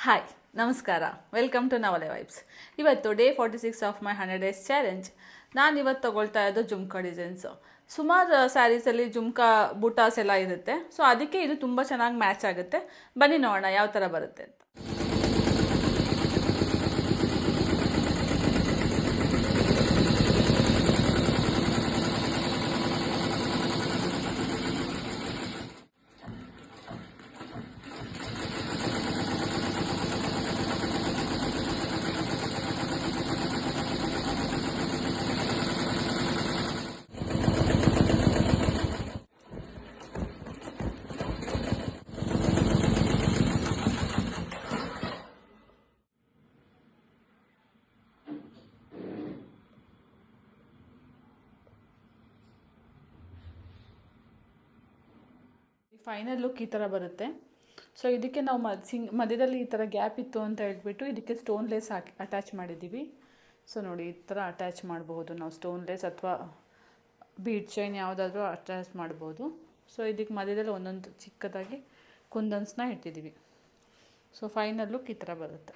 Hi ನಮಸ್ಕಾರ, welcome to Navale vibes. ಇವತ್ತು day 46 of my 100 days challenge. ನಾನು ಇವತ್ತು ತೊಗೊಳ್ತಾ ಇರೋದು ಜುಮ್ಕಾ ಡಿಸೈನ್ಸು. ಸುಮಾರು ಸ್ಯಾರೀಸಲ್ಲಿ ಜುಮ್ಕಾ ಬುಟಾಸ್ ಎಲ್ಲ ಇರುತ್ತೆ, ಸೊ ಅದಕ್ಕೆ ಇದು ತುಂಬ ಚೆನ್ನಾಗಿ ಮ್ಯಾಚ್ ಆಗುತ್ತೆ. ಬನ್ನಿ ನೋಡೋಣ ಯಾವ ಥರ ಬರುತ್ತೆ ಅಂತ. ಫೈನಲ್ ಲುಕ್ ಈ ಥರ ಬರುತ್ತೆ. ಸೊ ಇದಕ್ಕೆ ನಾವು ಮಧ್ಯದಲ್ಲಿ ಈ ಥರ ಗ್ಯಾಪ್ ಇತ್ತು ಅಂತ ಹೇಳ್ಬಿಟ್ಟು ಇದಕ್ಕೆ ಸ್ಟೋನ್ ಲೇಸ್ ಹಾಕಿ ಅಟ್ಯಾಚ್ ಮಾಡಿದ್ದೀವಿ. ಸೊ ನೋಡಿ, ಈ ಥರ ಅಟ್ಯಾಚ್ ಮಾಡಬಹುದು ನಾವು. ಸ್ಟೋನ್ ಲೇಸ್ ಅಥವಾ ಬೀಡ್ ಚೈನ್ ಯಾವುದಾದ್ರೂ ಅಟ್ಯಾಚ್ ಮಾಡ್ಬೋದು. ಸೊ ಇದಕ್ಕೆ ಮಧ್ಯದಲ್ಲಿ ಒಂದೊಂದು ಚಿಕ್ಕದಾಗಿ ಕುಂದನ್ಸ್ನ ಇಟ್ಟಿದ್ದೀವಿ. ಸೊ ಫೈನಲ್ ಲುಕ್ ಈ ಥರ ಬರುತ್ತೆ.